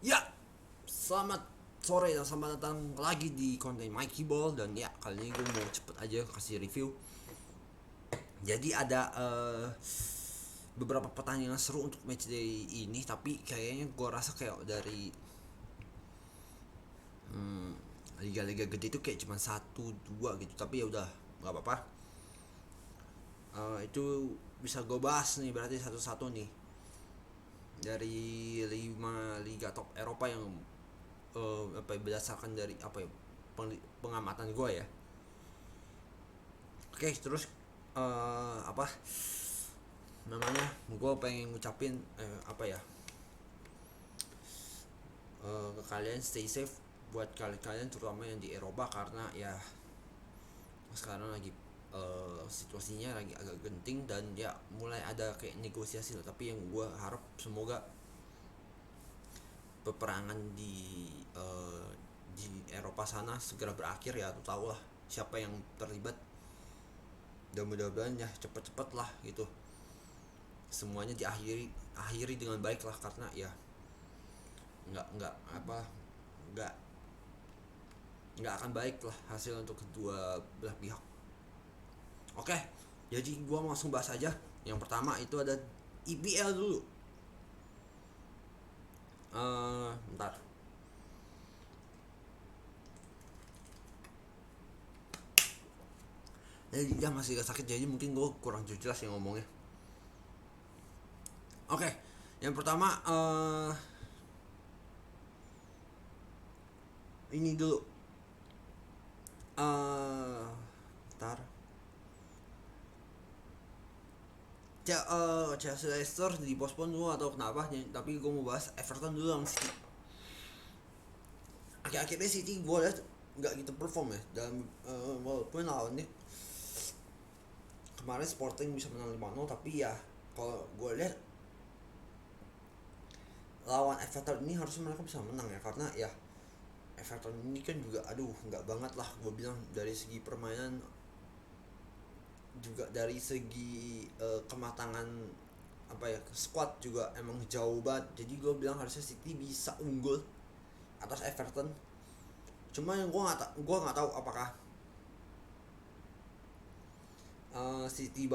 Ya, selamat sore dan selamat datang lagi di konten Mikey Ball. Dan ya, kali ini gue mau cepet aja kasih review. Jadi ada beberapa pertandingan seru untuk match day ini, tapi kayaknya gue rasa kayak dari liga-liga gede itu kayak cuma satu dua gitu. Tapi ya udah, nggak apa-apa. Itu bisa gue bahas nih, berarti satu-satu nih dari 5 liga top Eropa yang berdasarkan dari pengamatan gue ya. Oke, terus apa namanya, gue pengen ngucapin ke kalian, stay safe buat kalian terutama yang di Eropa, karena ya sekarang lagi situasinya lagi agak genting dan ya mulai ada kayak negosiasi lah. Tapi yang gue harap semoga peperangan di Eropa sana segera berakhir ya. Tuh tau lah siapa yang terlibat, dan mudah-mudahan ya cepet-cepet lah gitu semuanya akhiri dengan baik lah, karena ya nggak apa nggak nggak akan baik lah hasil untuk kedua belah pihak. Oke, jadi gua langsung bahas aja. Yang pertama itu ada IPL dulu. Bentar. Jadi dia masih gak sakit, jadi mungkin gue kurang jelas yang ngomongnya. Oke, yang pertama ini dulu. Bentar. Chelsea Leicester dipospon dulu atau kenapa, tapi gue mau bahas Everton dulu sama City. Akhir-akhirnya City gue lihat nggak gitu perform ya, dan walaupun lawannya kemarin Sporting bisa menang 5-0, tapi ya kalau gue lihat lawan Everton ini harusnya mereka bisa menang ya, karena ya Everton ini kan juga aduh nggak banget lah gue bilang, dari segi permainan juga dari segi kematangan squad juga emang jauh banget. Jadi gue bilang harusnya City bisa unggul atas Everton. Cuma yang gue nggak tahu apakah City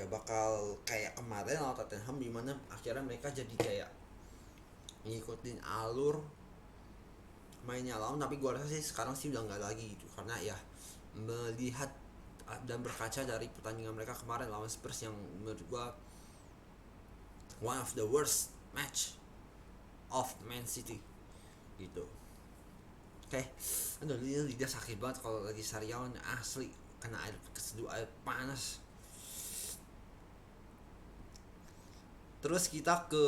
bakal kayak kemarin lawan Tottenham, di mana akhirnya mereka jadi kayak ngikutin alur mainnya lawan. Tapi gue rasa sih sekarang sih udah nggak lagi gitu, karena ya melihat dan berkaca dari pertandingan mereka kemarin lawan Spurs yang menurut gue one of the worst match of Man City gitu. Oke, aduh lidah sakit banget kalau lagi sariawan asli, kena air keseduh air panas. Terus kita ke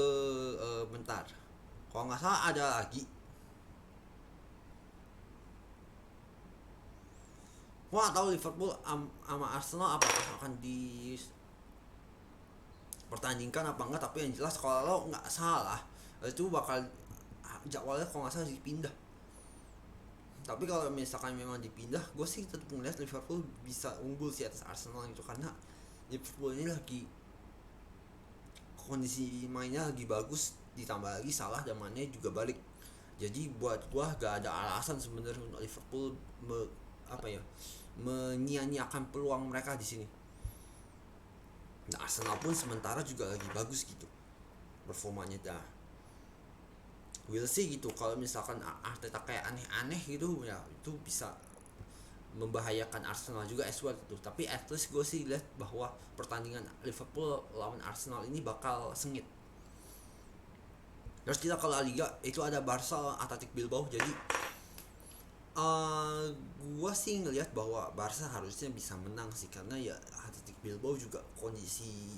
bentar, kalau nggak salah ada lagi. Gua nggak tahu Liverpool sama Arsenal apakah akan dipertandingkan apa enggak, tapi yang jelas kalau nggak salah itu bakal jadwalnya kalau nggak salah dipindah. Tapi kalau misalkan memang dipindah, gue sih tetap melihat Liverpool bisa unggul sih atas Arsenal gitu, karena Liverpool ini lagi kondisi mainnya lagi bagus, ditambah lagi Salah dan Mane juga balik. Jadi buat gue gak ada alasan sebenarnya untuk Liverpool menyia-nyiakan peluang mereka di sini. Nah, Arsenal pun sementara juga lagi bagus gitu performanya dah. We'll see gitu, kalau misalkan Arteta kayak aneh-aneh gitu ya itu bisa membahayakan Arsenal juga as well gitu. Tapi at least gue sih lihat bahwa pertandingan Liverpool lawan Arsenal ini bakal sengit. Terus kita ke La Liga, itu ada Barca lawan Athletic Bilbao. Jadi gue sih ngelihat bahwa Barca harusnya bisa menang sih, karena ya Athletic Bilbao juga kondisi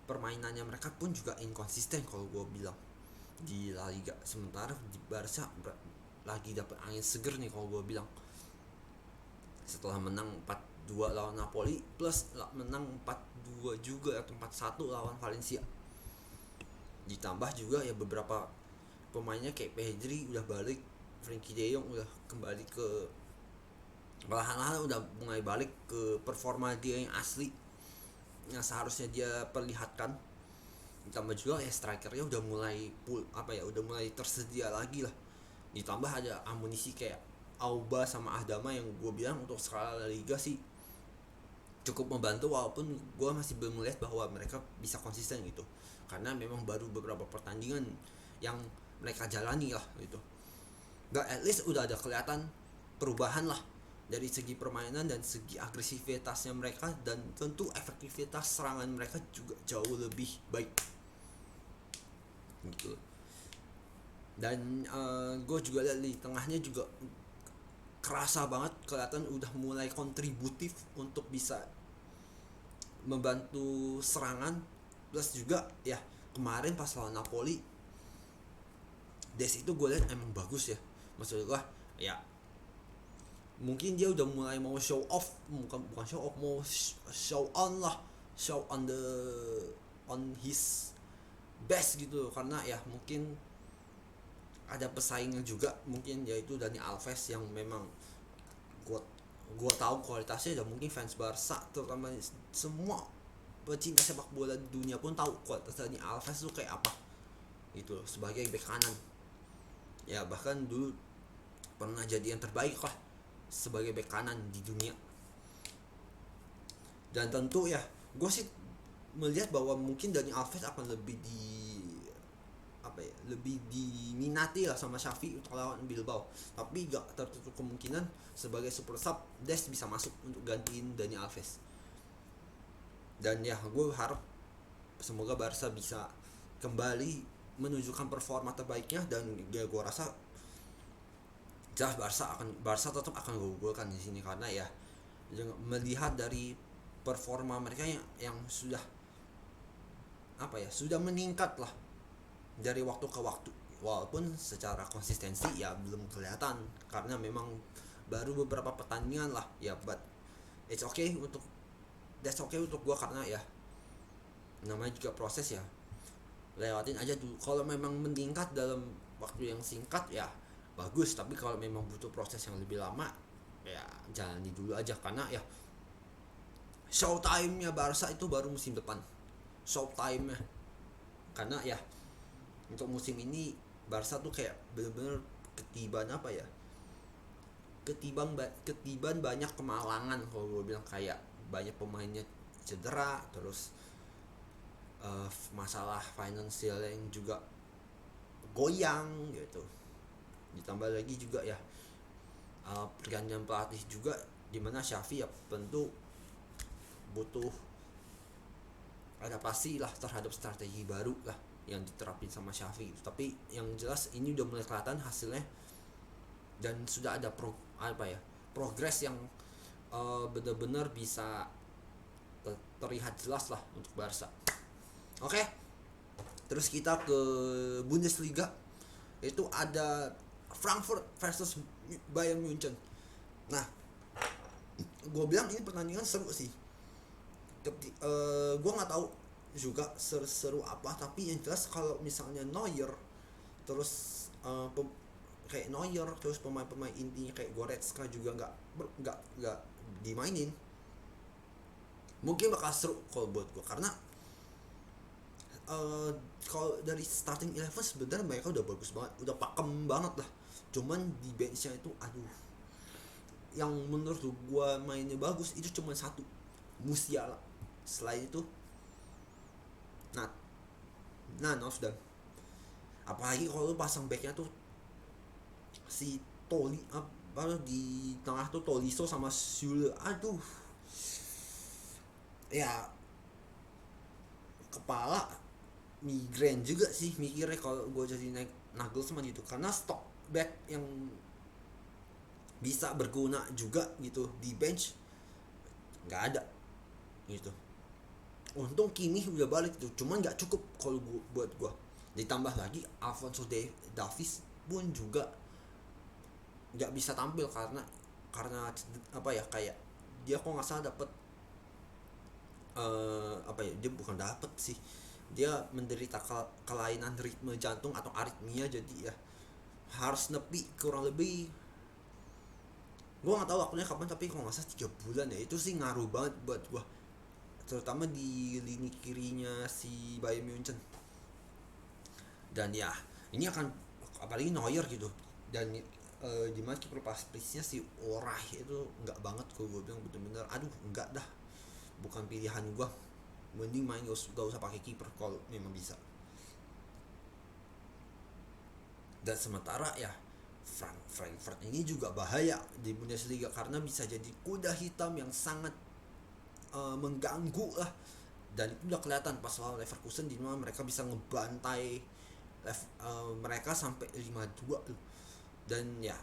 permainannya mereka pun juga inkonsisten kalau gue bilang di La Liga. Sementara di Barca lagi dapat angin seger nih kalau gue bilang, setelah menang 4-2 lawan Napoli plus menang 4-2 juga atau 4-1 lawan Valencia. Ditambah juga ya beberapa pemainnya kayak Pedri udah balik, Frenkie De Jong udah kembali ke perlahan-lahan udah mulai balik ke performa dia yang asli yang seharusnya dia perlihatkan. Ditambah juga ya strikernya udah mulai udah mulai tersedia lagi lah. Ditambah ada amunisi kayak Auba sama Ahdama yang gue bilang untuk skala La Liga sih cukup membantu, walaupun gue masih belum melihat bahwa mereka bisa konsisten gitu, karena memang baru beberapa pertandingan yang mereka jalani lah gitu. But at least udah ada kelihatan perubahan lah dari segi permainan dan segi agresivitasnya mereka, dan tentu efektivitas serangan mereka juga jauh lebih baik gitu. Dan gue juga lihat di tengahnya juga kerasa banget kelihatan udah mulai kontributif untuk bisa membantu serangan. Plus juga ya kemarin pas lawan Napoli, Des itu gue lihat emang bagus ya, maksud gue ya mungkin dia udah mulai mau show off, bukan show off, mau show on lah, show on his best gitu, karena ya mungkin ada pesaingnya juga mungkin, yaitu Dani Alves yang memang gua tahu kualitasnya, dan mungkin fans Barca terutama semua pecinta sepak bola di dunia pun tahu kualitas Dani Alves itu kayak apa gitu sebagai bek kanan. Ya bahkan dulu pernah jadi yang terbaik lah sebagai bek kanan di dunia. Dan tentu ya gue sih melihat bahwa mungkin Dani Alves akan lebih diminati lah sama Xavi untuk lawan Bilbao, tapi gak tertutup kemungkinan sebagai super sub Des bisa masuk untuk gantiin Dani Alves. Dan ya gue harap semoga Barca bisa kembali menunjukkan performa terbaiknya, dan ya gue rasa jelas Barca tetap akan gol-golkan di sini, karena ya melihat dari performa mereka yang sudah sudah meningkat lah dari waktu ke waktu, walaupun secara konsistensi ya belum kelihatan karena memang baru beberapa pertandingan lah ya. But that's okay untuk gue, karena ya namanya juga proses ya, lewatin aja dulu. Kalau memang meningkat dalam waktu yang singkat ya bagus, tapi kalau memang butuh proses yang lebih lama ya jalani dulu aja, karena ya showtime-nya Barca itu baru musim depan showtime-nya. Karena ya untuk musim ini Barca tuh kayak bener-bener ketiban banyak kemalangan kalau gue bilang, kayak banyak pemainnya cedera, terus masalah finansial yang juga goyang gitu. Ditambah lagi juga ya pergantian pelatih juga, dimana Xavi ya tentu butuh adaptasi lah terhadap strategi baru lah yang diterapin sama Xavi. Tapi yang jelas ini udah mulai kelihatan hasilnya, dan sudah ada progres yang benar-benar bisa terlihat jelas lah untuk Barca. Oke. Terus kita ke Bundesliga, itu ada Frankfurt versus Bayern Munchen. Nah, gue bilang ini pertandingan seru sih. Gue nggak tahu juga seru apa, tapi yang jelas kalau misalnya Neuer terus kayak Neuer terus pemain-pemain intinya kayak Goretzka juga nggak dimainin, mungkin bakal seru kalau buat gue. Karena kalau dari starting 11 sebenarnya mereka udah bagus banget, udah pakem banget lah. Cuman di benchnya itu yang menurut gue mainnya bagus itu cuma satu, Musiala. Selain itu sudah. Apalagi kalau lu pasang backnya tuh si di tengah tuh Tolisso sama Süle. Aduh, ya kepala migrain juga sih mikirnya kalau gue jadi naik Nagelsmann gitu, karena stok back yang bisa berguna juga gitu di bench nggak ada gitu. Untung Kimmich udah balik tuh, cuman nggak cukup kalau buat gue. Ditambah lagi Alphonso Davies pun juga nggak bisa tampil karena kayak dia kok nggak salah dapet dia bukan dapet sih, dia menderita kelainan ritme jantung atau aritmia, jadi ya harus nepi kurang lebih, gue nggak tahu waktunya kapan, tapi kalau nggak salah 3 bulan ya. Itu sih ngaruh banget buat gue. terutama di lini kirinya si Bayern Munchen. Dan ya ini akan apalagi Neuer gitu, dan di mana kiper pastisnya si Orah itu nggak banget, kalau gue bilang bener-bener aduh enggak dah, bukan pilihan gue, mending main gak usah pakai kiper kalau memang bisa. Dan sementara ya Frankfurt ini juga bahaya di Bundesliga karena bisa jadi kuda hitam yang sangat mengganggu lah, dan itu udah kelihatan pas lawan Leverkusen di mana mereka bisa ngebantai mereka sampai 5-2 loh. Dan ya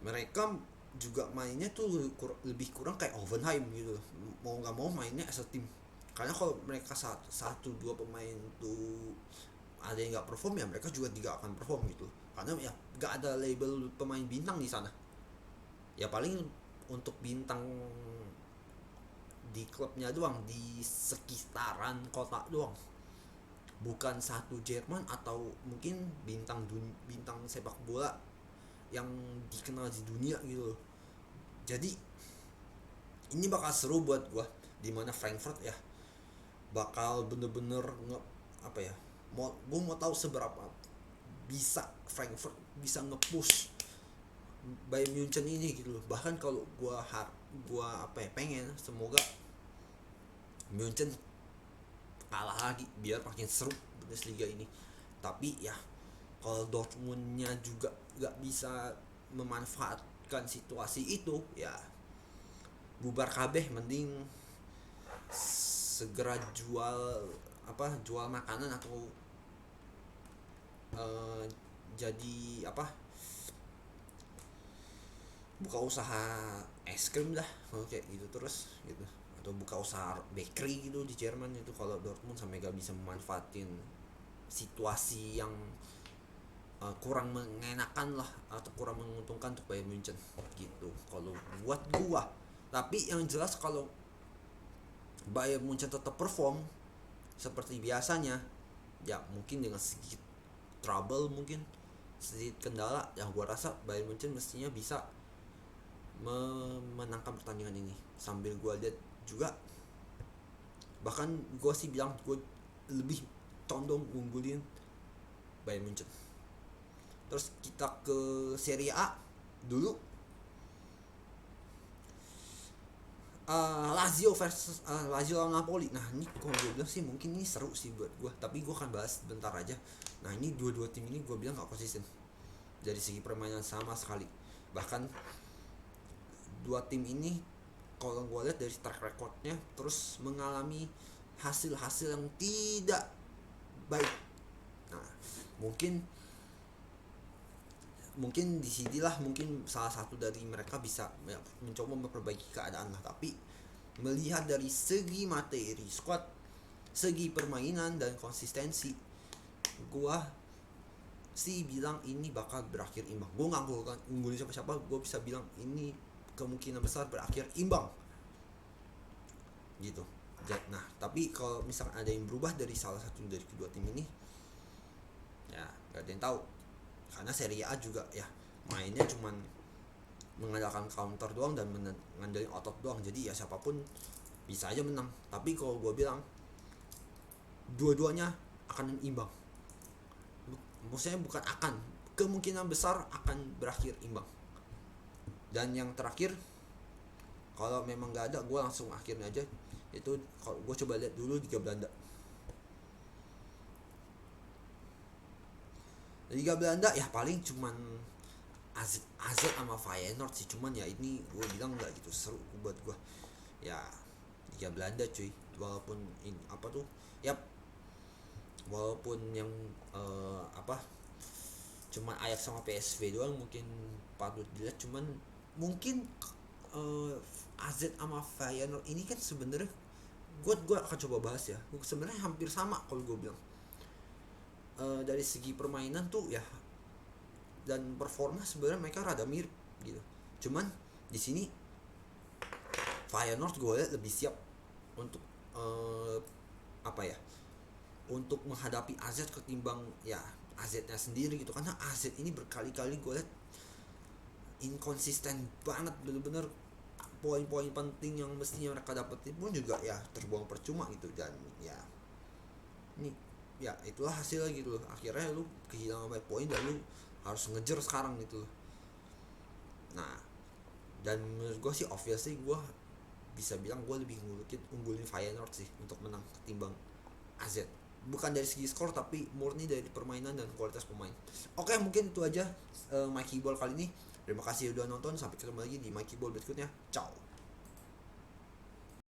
mereka juga mainnya tuh lebih kurang kayak Hoffenheim gitu, mau nggak mau mainnya as a team. Karena kalau mereka satu dua pemain tuh ada yang nggak perform, ya mereka juga tidak akan perform gitu, karena ya nggak ada label pemain bintang di sana. Ya paling untuk bintang di klubnya doang, di sekitaran kota doang, bukan satu Jerman atau mungkin bintang sepak bola yang dikenal di dunia gitu. Jadi ini bakal seru buat gua, dimana Frankfurt ya bakal bener-bener apa ya, gue mau tahu seberapa bisa Frankfurt bisa nge-push Bayern Munchen ini gitu loh. Bahkan kalau gua apa ya, pengen semoga Munchen kalah lagi biar makin seru Bundesliga ini. Tapi ya kalau Dortmundnya juga gak bisa memanfaatkan situasi itu, ya bubar kabeh, mending segera jual makanan atau jadi apa, buka usaha es krim dah kalau kayak gitu terus gitu, atau buka usaha bakery gitu di Jerman itu, kalau Dortmund sampai gak bisa memanfaatin situasi yang kurang mengenakan lah atau kurang menguntungkan untuk Bayern Munchen gitu kalau buat gua. Tapi yang jelas kalau Bayern Munchen tetap perform seperti biasanya, ya mungkin dengan sedikit trouble, mungkin sedikit kendala, yang gua rasa Bayern Munchen mestinya bisa memenangkan pertandingan ini. Sambil gue lihat juga, bahkan gue sih bilang gue lebih condong unggulin Bayern Munchen. Terus kita ke Serie A dulu. Lazio versus Lazio lawan Napoli. Nah ini kalau gue bilang sih mungkin ini seru sih buat gue, tapi gue akan bahas bentar aja. Nah ini dua tim ini gue bilang gak konsisten dari segi permainan sama sekali. Bahkan dua tim ini kalau gue lihat dari track recordnya terus mengalami hasil-hasil yang tidak baik. Nah mungkin disinilah mungkin salah satu dari mereka bisa ya, mencoba memperbaiki keadaan lah. Tapi melihat dari segi materi squad, segi permainan dan konsistensi, gue sih bilang ini bakal berakhir imbang. Gue nggak unggulin siapa-siapa, gue bisa bilang ini kemungkinan besar berakhir imbang gitu. Nah tapi kalau misalkan ada yang berubah dari salah satu dari kedua tim ini, ya gak ada yang tahu, karena Serie A juga ya mainnya cuman mengandalkan counter doang dan mengandalkan otot doang, jadi ya siapapun bisa aja menang. Tapi kalau gue bilang dua-duanya akan imbang, maksudnya bukan akan, kemungkinan besar akan berakhir imbang. Dan yang terakhir, kalau memang gak ada, gue langsung akhirin aja. Itu kalau gue coba lihat dulu Liga Belanda. Liga Belanda ya paling cuman AZ sama Feyenoord sih. Cuman ya ini gue bilang gak gitu seru buat gue. Ya Liga Belanda cuy, walaupun ini apa tuh, yap, walaupun yang cuman Ajax sama PSV doang mungkin patut dilihat. Cuman mungkin AZ sama Feyenoord ini kan sebenarnya gue akan coba bahas ya, sebenarnya hampir sama kalau gue bilang dari segi permainan tuh ya, dan performa sebenarnya mereka rada mirip gitu. Cuman di sini Feyenoord gue lihat lebih siap untuk untuk menghadapi AZ ketimbang ya AZ-nya sendiri gitu. Karena AZ ini berkali-kali gue lihat inkonsisten banget, bener-bener poin-poin penting yang mestinya mereka dapetin pun juga ya terbuang percuma gitu. Dan ya ini ya itulah hasilnya gitu loh, akhirnya lu kehilangan banyak poin dan lu harus ngejar sekarang gitu loh. Nah, dan menurut gue sih obviously gue bisa bilang gue lebih unggulin Feyenoord sih untuk menang ketimbang AZ, bukan dari segi skor tapi murni dari permainan dan kualitas pemain. Oke, mungkin itu aja Mikey Ball kali ini. Terima kasih udah nonton, sampai ketemu lagi di Mikey Ball berikutnya. Ciao.